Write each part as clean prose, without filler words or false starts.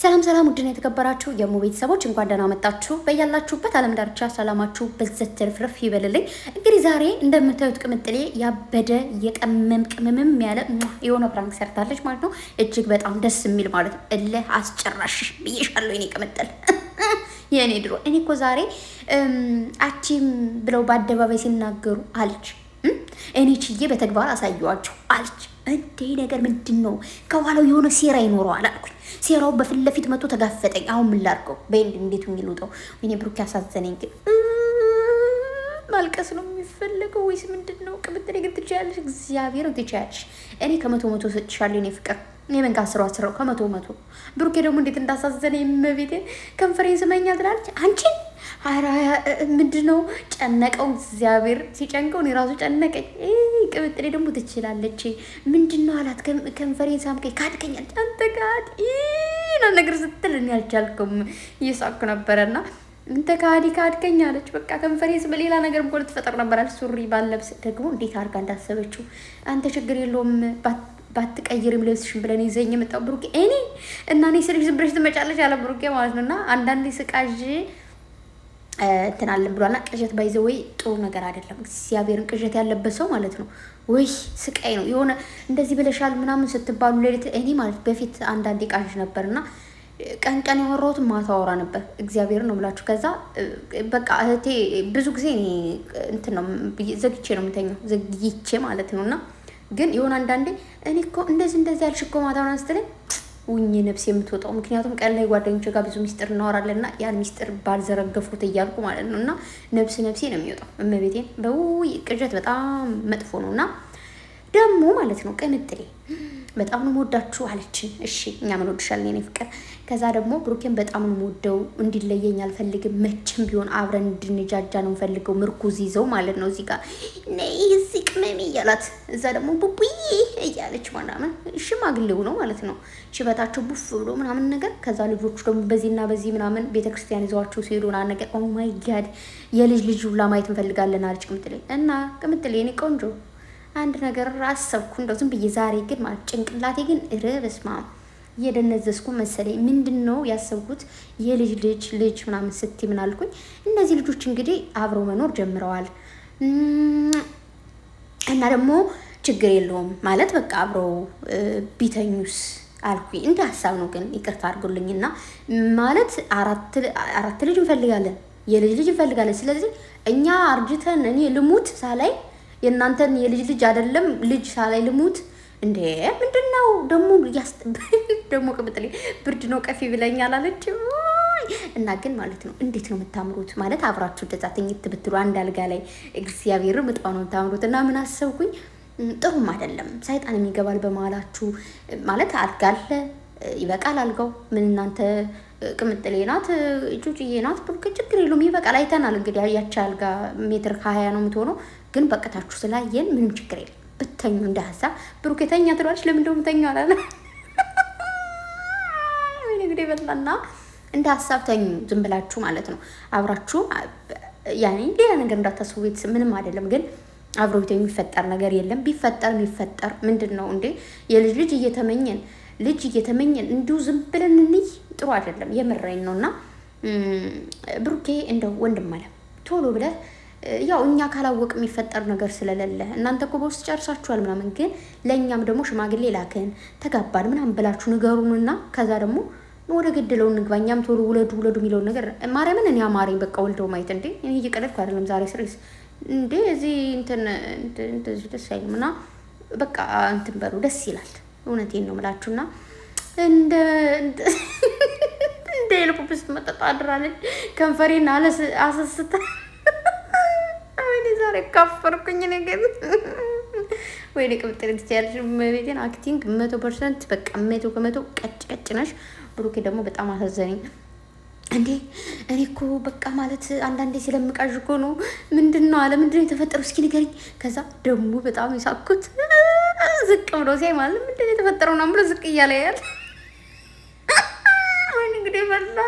ሰላም ሰላም ውድና የተከበራችሁ የሙ ቤተሰቦች እንኳን ደህና መጣችሁ። በያላችሁበት ዓለም ዳርቻ ሰላማችሁ በዘት ትርፍርፍ ይበልልኝ። እንግዲህ ዛሬ እንደምታዩት ቅምጥሌ ያበደ ቅመምም ያለ የሆነ ፕራንክ ሰርታለች ማለት ነው። እጅግ በጣም ደስ የሚል ማለት ነው። እልህ አስጨራሽ ብዬሻለሁ የኔ ቅምጥል የኔ ድሮ። እኔ እኮ ዛሬ አቺም ብለው በአደባባይ ሲናገሩ አለች እኔ ችዬ በተግባር አሳየዋቸው አለች። እንዴ ነገር ምንድን ነው? ከኋላው የሆነ ሴራ ይኖረዋል አልኩኝ። ሴራው በፊት ለፊት መጥቶ ተጋፈጠኝ። አሁን ምን ላድርገው? በእንድ እንዴት ሆኜ ልውጣው? ወይኔ ብሩክ ያሳዘነኝ። ግን ማልቀስ ነው የሚፈልገው ወይስ ምንድን ነው? ቅምጥሌ ግን ትችያለሽ፣ እግዚአብሔር ትችያለሽ። እኔ ከመቶ ሰጥሻለሁ የኔ ፍቅር። የመንጋ ስራው ከመቶ ብሩኬ ደግሞ እንዴት እንዳሳዘነኝ መቤቴ። ከንፈሬን ስመኛል ትላለች አንቺን ምንድን ነው ጨነቀው? እግዚአብሔር ሲጨንቀው እኔ ራሱ ጨነቀኝ። ቅምጥሌ ደግሞ ትችላለች። ምንድን ነው አላት። ከንፈሬን ሳምከኝ ካድከኛል። አንተ ካድ ነገር ስትል እኔ አልቻልኩም፣ እየሳኩ ነበረና እንተ ካድከኝ አለች። በቃ ከንፈሬን በሌላ ነገር እኮ ልትፈጠር ነበራል። ሱሪ ባለብስ ደግሞ እንዴት አድርጋ እንዳሰበችው። አንተ ችግር የለውም ባትቀይርም ልብስሽን ብለን ይዘኝ የመጣው ብሩኬ እኔ እና እኔ ስልሽ ዝም ብለሽ ትመጫለሽ ያለ ብሩኬ ማለት ነው። እና አንዳንዴ ስቃዥ እንትን አለን ብሏልና ቅዠት ባይዘ ወይ ጥሩ ነገር አይደለም። እግዚአብሔርን ቅዠት ያለበት ሰው ማለት ነው ወይ ስቃይ ነው። የሆነ እንደዚህ ብለሻል ምናምን ስትባሉ ሌሊት እኔ ማለት በፊት አንዳንዴ ቃዥ ነበርና ቀን ያወራሁትን ማታ አወራ ነበር። እግዚአብሔርን ነው ብላችሁ ከዛ በቃ እህቴ ብዙ ጊዜ እኔ እንትን ነው ዘግቼ ነው የምተኛው ዘግይቼ ማለት ነውና ግን የሆነ አንዳንዴ እኔ እኮ እንደዚህ ያልሽ እኮ ማታ ምናምን ስትለኝ ውኝ ነፍስ የምትወጣው። ምክንያቱም ቀን ላይ ጓደኞች ጋር ብዙ ሚስጥር እናወራለንና ያን ሚስጥር ባልዘረገፉት እያልኩ ማለት ነው። እና ነፍሴ ነው የሚወጣው። እመቤቴን በውይ ቅዠት በጣም መጥፎ ነው። እና ደግሞ ማለት ነው ቅምጥሌ በጣም ነው የምወዳችሁ አለችን። እሺ እኛ ምን ወድሻለን የኔ ፍቅር። ከዛ ደግሞ ብሩኬን በጣም ነው የምወደው፣ እንዲለየኝ አልፈልግም፣ መቼም ቢሆን አብረን እንድንጃጃ ነው የምፈልገው። ምርኩዝ ይዘው ማለት ነው እዚህ ጋር ነይ እዚህ ቅመሜ እያላት፣ እዛ ደግሞ ቡቡዬ እያለች ምናምን ሽማግሌው ነው ማለት ነው ሽበታቸው ቡፍ ብሎ ምናምን ነገር። ከዛ ልጆቹ ደግሞ በዚህና በዚህ ምናምን ቤተክርስቲያን ይዘዋቸው ሲሄዱ ና ነገር ኦ ማይ ጋድ የልጅ ሁላ ማየት እንፈልጋለን አለች ቅምጥሌ። እና ቅምጥሌ እኔ ቆንጆ አንድ ነገር አሰብኩ እንደው ዝም ብዬ ዛሬ ግን ማለት ጭንቅላቴ ግን በስመ አብ እየደነዘዝኩ መሰለኝ። ምንድን ነው ያሰብኩት? የልጅ ምናምን ስትይ ምን አልኩኝ? እነዚህ ልጆች እንግዲህ አብረው መኖር ጀምረዋል እና ደግሞ ችግር የለውም ማለት በቃ አብረው ቢተኙስ አልኩኝ። እንደ ሀሳብ ነው ግን ይቅርታ አድርጎልኝና ማለት አራት ልጅ እንፈልጋለን፣ የልጅ እንፈልጋለን። ስለዚህ እኛ አርጅተን እኔ ልሙት ሳላይ የእናንተን የልጅ አይደለም ልጅ ሳላይ ልሙት እንዴ? ምንድነው ደግሞ ቅምጥሌ ብርድ ነው ቀፊ ብለኛል አለች። እና ግን ማለት ነው እንዴት ነው የምታምሩት ማለት አብራችሁ እንደዛ ተኝት ብትሉ አንድ አልጋ ላይ እግዚአብሔር በጣም ነው የምታምሩት። እና ምን አሰብኩኝ ጥሩም አይደለም ሰይጣን የሚገባል በመሀላችሁ ማለት አልጋ አለ ይበቃል አልጋው ምን እናንተ ቅምጥሌ ናት ጩጭዬ ናት ብሩክ ችግር የለውም ይበቃል። አይተናል እንግዲህ ያቺ አልጋ ሜትር ከ20 ነው የምትሆነው። ግን በቀታችሁ ስላየን ምንም ችግር የለም ብተኙ እንደ ሀሳብ ብሩክ የተኛ ትሏለች። ለምን እንደው ተኛ አላለ ወይ እንግዲህ በላና እንደ ሀሳብ ተኙ ዝም ብላችሁ ማለት ነው። አብራችሁ ያኔ ሌላ ነገር እንዳታስቡ ቤት ምንም አይደለም። ግን አብረው የሚፈጠር ነገር የለም። ቢፈጠር የሚፈጠር ምንድነው እንዴ? የልጅ እየተመኘን እንዲሁ ዝም ብለን እንይ ጥሩ አይደለም። የምረኝ ነውና ብሩኬ እንደው ወንድም አለ ቶሎ ብለህ ያው እኛ ካላወቅ የሚፈጠር ነገር ስለሌለ እናንተ እኮ በውስጥ ጨርሳችኋል ምናምን፣ ግን ለእኛም ደግሞ ሽማግሌ ላከን ተጋባን ምናምን ብላችሁ ንገሩንና ከዛ ደግሞ ወደ ገደለው እንግባ። እኛም ቶሎ ውለዱ የሚለውን ነገር ማርያምን እኔ አማረኝ በቃ ወልደው ማየት። እንዴ እኔ እየቀለድኩ አይደለም ዛሬ ስሬስ እንዴ እዚህ እንደዚህ ደስ አይልም። እና በቃ እንትን በሉ ደስ ይላል። እውነቴን ነው የምላችሁና እንደ ልቡብስ መጠጣ አድራለች ከንፈሬን አሰስታ ወይኔ ዛሬ ካፈርኩኝ ነገር ወይኔ ቅምጥሌ ትችያለሽ። ቤቴን አክቲንግ 100% በቃ 100 ቀጭ ነሽ። ብሩኬ ደግሞ በጣም አሳዘነኝ። እንዴ እኔ እኮ በቃ ማለት አንዳንዴ ስለምቃዥ እኮ ነው። ምንድነው አለ ምንድነው የተፈጠረው እስኪ ንገሪኝ። ከዛ ደግሞ በጣም የሳኩት ዝቅ ብሎ ሲያይ ማለት ምንድነው የተፈጠረው ነው ብሎ ዝቅ እያለ ያያል። ወይኔ እንግዲህ በላ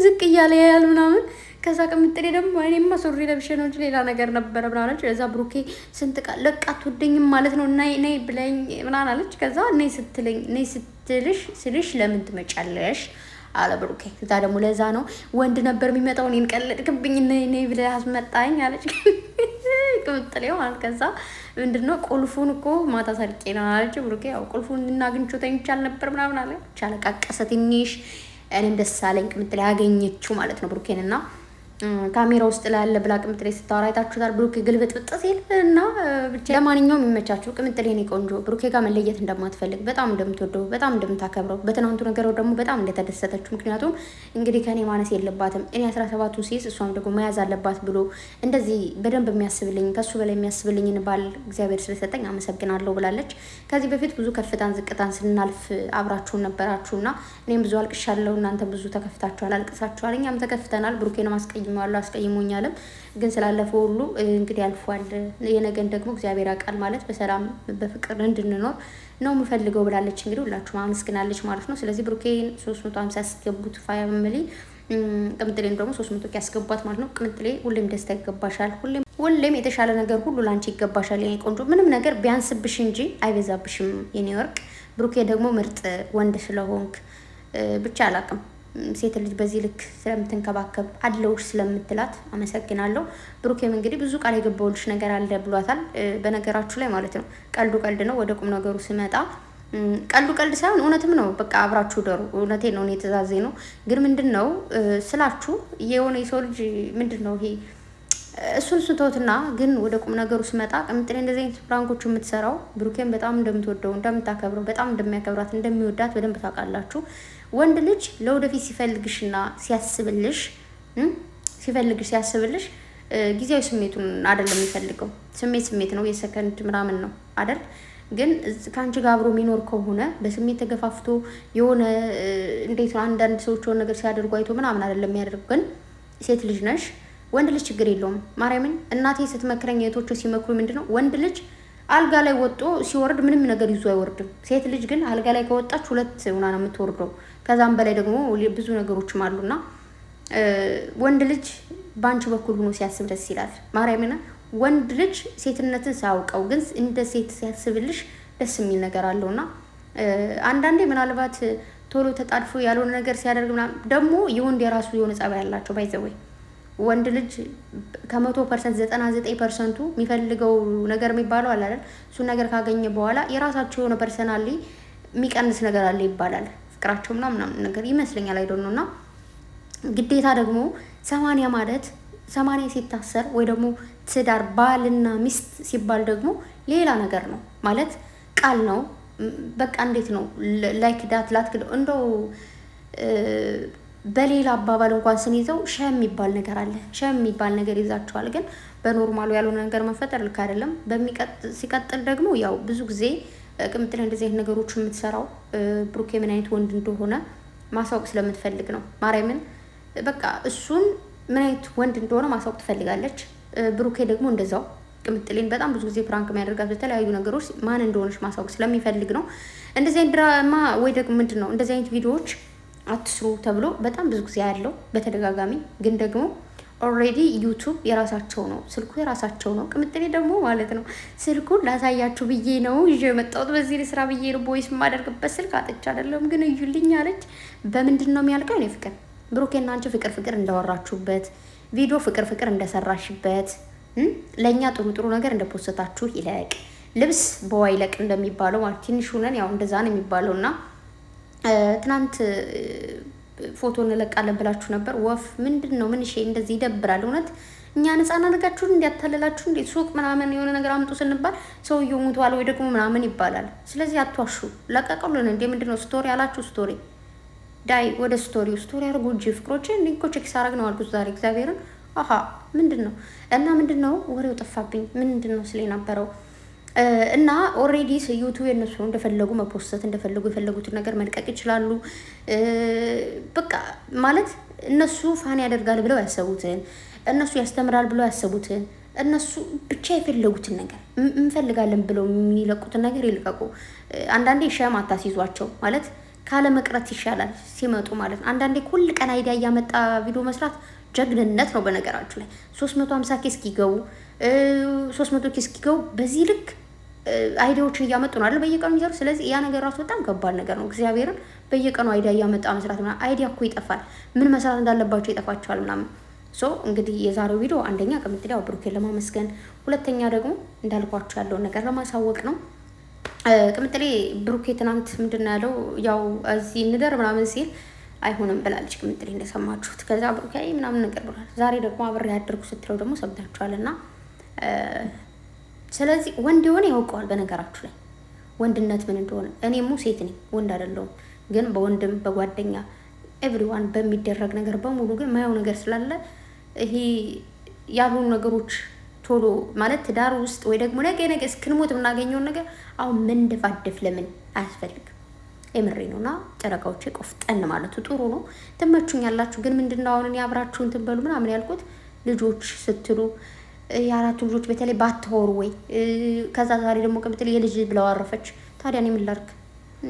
ዝቅ እያለ ያያል ምናምን። ከዛ ቅምጥሌ ደግሞ እኔማ ሱሪ ለብሼ ነው እንጂ ሌላ ነገር ነበረ ምናምን አለች። ከዛ ብሩኬ ስንት ቃል ለቃ አትወደኝም ማለት ነው ነይ ብለኝ ምናምን አለች። ከዛ ነይ ስልሽ ለምን ትመጫለሽ አለ ብሩኬ። እዛ ደግሞ ለዛ ነው ወንድ ነበር የሚመጣው እኔን ቀለድክብኝ ነይ ብለህ አስመጣኝ አለች ቅምጥሌው ማለት። ከዛ ምንድነው ቁልፉን እኮ ማታ ሰርቄ ነው አለች ብሩኬ። ያው ቁልፉን እናግኝቼው ተኝቻል ነበር ምናምን አለ። ቻለቃቀሰ ትንሽ። እኔም ደስ አለኝ ቅምጥሌ ያገኘችው ማለት ነው ብሩኬንና ካሜራ ውስጥ ላለ ብላ ቅምጥሌ ስታወራ አይታችሁታል። ብሩኬ ግልብጥብጥ ሲል እና ብቻ ለማንኛውም የሚመቻችሁ ቅምጥሌ እኔ ቆንጆ ብሩኬ ጋር መለየት እንደማትፈልግ በጣም እንደምትወደው በጣም እንደምታከብረው በትናንቱ ነገር ደግሞ በጣም እንደተደሰተችው ምክንያቱም እንግዲህ ከኔ ማነስ የለባትም እኔ 17ቱ ሲስ እሷም ደግሞ መያዝ አለባት ብሎ እንደዚህ በደንብ የሚያስብልኝ ከሱ በላይ የሚያስብልኝን ባል እግዚአብሔር ስለሰጠኝ አመሰግናለሁ ብላለች። ከዚህ በፊት ብዙ ከፍታን ዝቅታን ስናልፍ አብራችሁን ነበራችሁና እኔም ብዙ አልቅሻለሁ፣ እናንተ ብዙ ተከፍታችኋል፣ አልቅሳችኋል፣ እኛም ተከፍተናል። ብሩኬን ማስቀየም አስቀይሞኛልም ግን ስላለፈው ሁሉ እንግዲህ አልፏል። የነገን ደግሞ እግዚአብሔር ያውቃል ማለት በሰላም በፍቅር እንድንኖር ነው የምፈልገው ብላለች። እንግዲህ ሁላችሁም አመስግናለች ማለት ነው። ስለዚህ ብሩኬን 350 ያስገቡት ፋሚሊ ቅምጥሌን ደግሞ 300 ያስገቧት ማለት ነው። ቅምጥሌ ሁሌም ደስታ ይገባሻል፣ ሁሌም የተሻለ ነገር ሁሉ ላንቺ ይገባሻል የኔ ቆንጆ። ምንም ነገር ቢያንስብሽ እንጂ አይበዛብሽም የኔ ወርቅ። ብሩኬ ደግሞ ምርጥ ወንድ ስለሆንክ ብቻ አላቅም ሴት ልጅ በዚህ ልክ ስለምትንከባከብ አለውሽ ስለምትላት አመሰግናለሁ። ብሩኬም እንግዲህ ብዙ ቃል የገባውልሽ ነገር አለ ብሏታል። በነገራችሁ ላይ ማለት ነው ቀልዱ ቀልድ ነው። ወደ ቁም ነገሩ ስመጣ ቀልዱ ቀልድ ሳይሆን እውነትም ነው። በቃ አብራችሁ ደሩ። እውነቴ ነው። እኔ ትእዛዜ ነው። ግን ምንድነው ስላችሁ የሆነ የሰው ልጅ ምንድነው ይሄ እሱን ተውትና፣ ግን ወደ ቁም ነገሩ ስመጣ ቅምጥሌ እንደዚህ አይነት ፍራንኮቹ የምትሰራው ብሩኬን በጣም እንደምትወደው እንደምታከብረው በጣም እንደሚያከብራት እንደሚወዳት በደንብ ታውቃላችሁ። ወንድ ልጅ ለወደፊት ሲፈልግሽና ሲያስብልሽ ጊዜያዊ ስሜቱን አይደለም የሚፈልገው። ስሜት ነው፣ የሰከንድ ምናምን ነው አይደል? ግን ከአንቺ ጋር አብሮ የሚኖር ከሆነ በስሜት ተገፋፍቶ የሆነ እንዴት ነው አንዳንድ ሰዎች የሆነ ነገር ሲያደርጉ አይቶ ምናምን አይደለም የሚያደርጉ። ግን ሴት ልጅ ነሽ፣ ወንድ ልጅ ችግር የለውም። ማርያምን እናቴ ስትመክረኝ እህቶቹ ሲመክሩ ምንድነው ወንድ ልጅ አልጋ ላይ ወጦ ሲወርድ ምንም ነገር ይዞ አይወርድም። ሴት ልጅ ግን አልጋ ላይ ከወጣች ሁለት ሆና ነው የምትወርደው። ከዛም በላይ ደግሞ ብዙ ነገሮችም አሉና ወንድ ልጅ ባንቺ በኩል ሆኖ ሲያስብ ደስ ይላል። ማርያምን ወንድ ልጅ ሴትነትን ሳያውቀው ግን እንደ ሴት ሲያስብልሽ ደስ የሚል ነገር አለውና አንዳንዴ ምናልባት ቶሎ ተጣድፎ ያልሆነ ነገር ሲያደርግ ምናምን ደግሞ የወንድ የራሱ የሆነ ጸባይ ያላቸው ባይዘወይ ወንድ ልጅ ከ100% 99% የሚፈልገው ነገር የሚባለው አለ አይደል? እሱ ነገር ካገኘ በኋላ የራሳቸው የሆነ ፐርሰናሊ የሚቀንስ ነገር አለ ይባላል። ፍቅራቸው ምናምን ነገር ይመስለኛል አይደል? እና ግዴታ ደግሞ 80 ማለት 80 ሲታሰር ወይ ደግሞ ትዳር ባልና ሚስት ሲባል ደግሞ ሌላ ነገር ነው ማለት ቃል ነው። በቃ እንዴት ነው ላይክ ዳት ላትክደው እንደው በሌላ አባባል እንኳን ስንይዘው ሸም የሚባል ነገር አለ። ሸም የሚባል ነገር ይዛቸዋል። ግን በኖርማሉ ያልሆነ ነገር መፈጠር ልክ አይደለም። ሲቀጥል ደግሞ ያው ብዙ ጊዜ ቅምጥሌ እንደዚህ አይነት ነገሮች የምትሰራው ብሩኬ ምን አይነት ወንድ እንደሆነ ማሳወቅ ስለምትፈልግ ነው። ማርያምን በቃ እሱን ምን አይነት ወንድ እንደሆነ ማሳወቅ ትፈልጋለች። ብሩኬ ደግሞ እንደዛው ቅምጥሌን በጣም ብዙ ጊዜ ፕራንክ የሚያደርጋት በተለያዩ ነገሮች ማን እንደሆነች ማሳወቅ ስለሚፈልግ ነው። እንደዚህ አይነት ድራማ ወይ ደግሞ ምንድን ነው እንደዚህ አይነት ቪዲዮዎች አትስሩ ተብሎ በጣም ብዙ ጊዜ ያለው በተደጋጋሚ። ግን ደግሞ ኦልሬዲ ዩቱብ የራሳቸው ነው፣ ስልኩ የራሳቸው ነው። ቅምጥሌ ደግሞ ማለት ነው ስልኩን ላሳያችሁ ብዬ ነው ይዤ የመጣሁት። በዚህ ስራ ብዬ ነው ቦይስ የማደርግበት ስልክ አጥቻ አይደለም፣ ግን እዩልኝ አለች። በምንድን ነው የሚያልቀው? እኔ ፍቅር ብሩኬና አንቺ ፍቅር እንዳወራችሁበት ቪዲዮ ፍቅር እንደሰራሽበት ለእኛ ጥሩ ነገር እንደፖስታችሁ ይለቅ፣ ልብስ በዋ ይለቅ እንደሚባለው ማለት ትንሽ ሆነን ያው እንደዛ ነው የሚባለውና ትናንት ፎቶ እንለቃለን ብላችሁ ነበር። ወፍ ምንድን ነው ምን እሺ፣ እንደዚህ ይደብራል እውነት። እኛ ነፃና ነጋችሁን እንዲያታለላችሁ እንዴ ሱቅ ምናምን የሆነ ነገር አምጡ ስንባል ሰውየው ሙቷል ወይ ደግሞ ምናምን ይባላል። ስለዚህ አትዋሹ፣ ለቀቀሉን እንዴ። ምንድነው ስቶሪ ያላችሁ ስቶሪ ዳይ ወደ ስቶሪ አርጉ እንጂ ፍቅሮቼ። እንዲኮ ቼክ ሳረግ ነው አልኩት ዛሬ እግዚአብሔርን። አሃ ምንድነው እና ምንድነው ወሬው ጠፋብኝ። ምንድነው ስለ ነበረው እና ኦሬዲ ዩቲዩብ የነሱ እንደፈለጉ መፖስት እንደፈለጉ የፈለጉትን ነገር መልቀቅ ይችላሉ። በቃ ማለት እነሱ ፋን ያደርጋል ብለው ያሰቡትን፣ እነሱ ያስተምራል ብለው ያሰቡትን፣ እነሱ ብቻ የፈለጉትን ነገር እንፈልጋለን ብለው የሚለቁትን ነገር ይልቀቁ። አንዳንዴ ሸም አታስይዟቸው ማለት ካለ መቅረት ይሻላል ሲመጡ ማለት ነው። አንዳንዴ ሁል ቀን አይዲያ እያመጣ ቪዲዮ መስራት ጀግንነት ነው። በነገራችሁ ላይ 350 ኬ እስኪገቡ 300 ኬ እስኪገቡ በዚህ ልክ አይዲያዎችን እያመጡ ነው አይደል በየቀኑ የሚሰሩ። ስለዚህ ያ ነገር ራሱ በጣም ከባድ ነገር ነው። እግዚአብሔርን በየቀኑ አይዲያ እያመጣ መስራት ምናምን አይዲያ እኮ ይጠፋል። ምን መስራት እንዳለባቸው ይጠፋቸዋል ምናምን። ሶ እንግዲህ የዛሬው ቪዲዮ አንደኛ ቅምጥሌ ያው ብሩኬን ለማመስገን፣ ሁለተኛ ደግሞ እንዳልኳቸው ያለውን ነገር ለማሳወቅ ነው። ቅምጥሌ ብሩኬ ትናንት ምንድን ነው ያለው? ያው እዚህ እንደር ምናምን ሲል አይሆንም ብላለች ቅምጥሌ እንደሰማችሁት። ከዛ ብሩኬ ምናምን ነገር ብሏል። ዛሬ ደግሞ አብሬ ያደርጉ ስትለው ደግሞ ሰምታችኋልና ስለዚህ ወንድ የሆነ ያውቀዋል። በነገራችሁ ላይ ወንድነት ምን እንደሆነ እኔም ሴት ነኝ ወንድ አይደለሁም። ግን በወንድም በጓደኛ ኤቭሪዋን በሚደረግ ነገር በሙሉ ግን ማየው ነገር ስላለ ይሄ ያሉ ነገሮች ቶሎ ማለት ትዳር ውስጥ ወይ ደግሞ ነገ እስክንሞት የምናገኘውን ነገር አሁን መንደፋደፍ ለምን አያስፈልግም? የምሬ ነውና ጨረቃዎቼ ቆፍጠን ማለቱ ጥሩ ነው። ትመቹኛላችሁ። ግን ምንድነው አሁን አብራችሁን ትበሉ ምናምን ያልኩት ልጆች ስትሉ የአራቱ ልጆች በተለይ ባትሆሩ ወይ ከዛ ዛሬ ደግሞ ቅምጥሌ የልጅ ብለው አረፈች። ታዲያ እኔ ምን ላድርግ?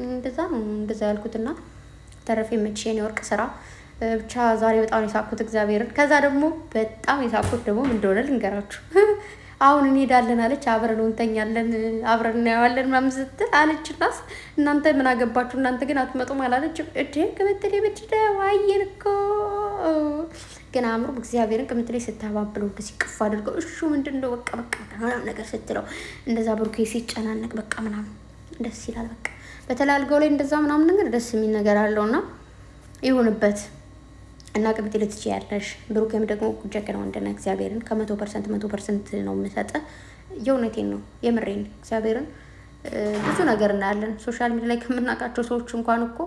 እንደዛ ነው እንደዛ ያልኩትና ተረፈ የምትሽን የወርቅ ስራ ብቻ ዛሬ በጣም የሳኩት እግዚአብሔርን። ከዛ ደግሞ በጣም የሳኩት ደግሞ ምን እንደሆነ ልንገራችሁ። አሁን እንሄዳለን አለች፣ አብረን እንተኛለን፣ አብረን እናየዋለን ምናምን ስትል አለችናስ እናንተ ምን አገባችሁ እናንተ ግን አትመጡም አላለችም? እዴ ቅምጥሌ ብትደው አየን እኮ ግን አእምሮ እግዚአብሔርን ቅምጥሌ ስታባብለው እንደዚህ ቅፍ አድርገው እሹ ምንድነው በቃ ምናምን ነገር ስትለው እንደዛ ብሩኬ ሲጨናነቅ በቃ ምናምን ደስ ይላል። በቃ በተለይ አልጋው ላይ እንደዛ ምናምን ነገር ደስ የሚል ነገር አለውና ይሁንበት እና ቅምጥሌ ትችያለሽ። ብሩኬም ደግሞ ጀግና ወንድና እግዚአብሔርን ከ100% ነው የምሰጠው። የእውነቴን ነው የምሬን እግዚአብሔርን። ብዙ ነገር እናያለን ሶሻል ሚዲያ ላይ ከምናውቃቸው ሰዎች እንኳን እኮ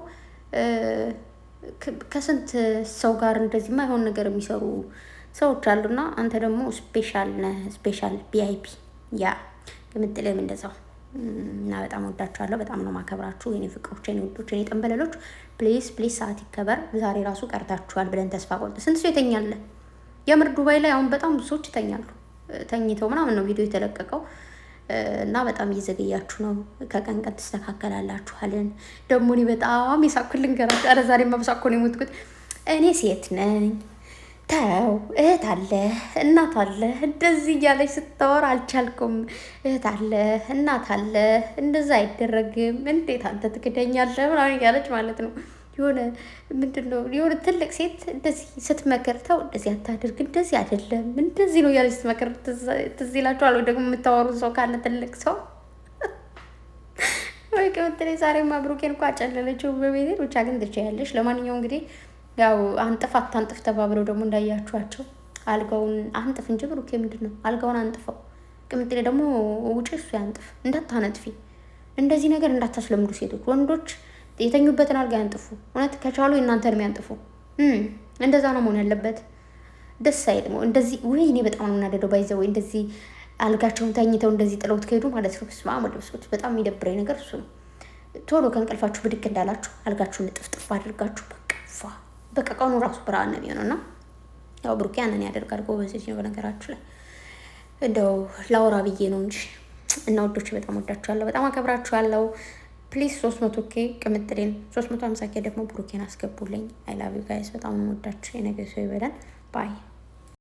ከስንት ሰው ጋር እንደዚህ ማይሆን ነገር የሚሰሩ ሰዎች አሉና አንተ ደግሞ ስፔሻል ነህ፣ ስፔሻል ቪአይፒ። ያ ቅምጥሌም እንደዛው እና በጣም ወዳችኋለሁ። በጣም ነው ማከብራችሁ የኔ ፍቅሮች፣ የኔ ውዶች፣ የኔ ጠንበለሎች። ፕሊዝ ሰዓት ይከበር። ዛሬ ራሱ ቀርታችኋል ብለን ተስፋ ቆርጥ። ስንት ሰው ይተኛል? የምር ዱባይ ላይ አሁን በጣም ብዙ ሰዎች ይተኛሉ። ተኝተው ምናምን ነው ቪዲዮ የተለቀቀው እና በጣም እየዘገያችሁ ነው። ከቀን ቀን ትስተካከላላችኋልን። ደግሞ እኔ በጣም የሳኩልን ገራችሁ። ኧረ ዛሬ ማብሳኮ ነው የሞትኩት። እኔ ሴት ነኝ ተው እህት አለ እናት አለ እንደዚህ እያለች ስታወራ አልቻልኩም። እህት አለ እናት አለ እንደዛ አይደረግም። እንዴት አንተ ትክደኛለህ ምናምን እያለች ማለት ነው። የሆነ ምንድነው የሆነ ትልቅ ሴት እንደዚህ ስትመክር ተው እንደዚህ አታድርግ እንደዚህ አይደለም እንደዚህ ነው እያለች ስትመክር ትዝ ይላችኋል። ወይ ደግሞ የምታወሩ ሰው ካለ ትልቅ ሰው ወይ ቅምጥሌ ዛሬማ ብሩኬን እኮ አጨለለችው በቤቴ። ብቻ ግን ትችያለሽ። ለማንኛውም እንግዲህ ያው አንጥፍ አታንጥፍ ተባብለው ደግሞ እንዳያችኋቸው አልጋውን አንጥፍ እንጂ ብሩኬ ምንድን ነው አልጋውን አንጥፈው። ቅምጥሌ ደግሞ ውጪ እሱ ያንጥፍ እንዳታነጥፊ። እንደዚህ ነገር እንዳታስለምዱ ሴቶች። ወንዶች የተኙበትን አልጋ ያንጥፉ። እውነት ከቻሉ እናንተን የሚያንጥፉ እንደዛ ነው መሆን ያለበት። ደስ አይልም እንደዚህ። ወይ እኔ በጣም ነው የምናደደው ባይዘው ወይ እንደዚህ አልጋቸውን ተኝተው እንደዚህ ጥለውት ከሄዱ ማለት ነው። ስማ ወደሱት በጣም የሚደብረኝ ነገር እሱ ነው። ቶሎ ከእንቅልፋችሁ ብድቅ እንዳላችሁ አልጋችሁን ጥፍጥፍ አድርጋችሁ በቃ ቀኑ ራሱ ብርሃን ነው የሚሆነውና ያው ብሩኬ ያንን ያደርጋል። ጎበዝ ነው በነገራችሁ ላይ እንደው ላውራ ብዬ ነው እንጂ እና ወዶች በጣም ወዳችኋለሁ፣ በጣም አከብራችኋለሁ። ፕሊዝ 300K ቅምጥሌን 350K ደግሞ ብሩኬን አስገቡልኝ። አይ ላቭ ዩ ጋይስ። በጣም ነው ወዳችሁ። የነገ ሰው ይበላል። ባይ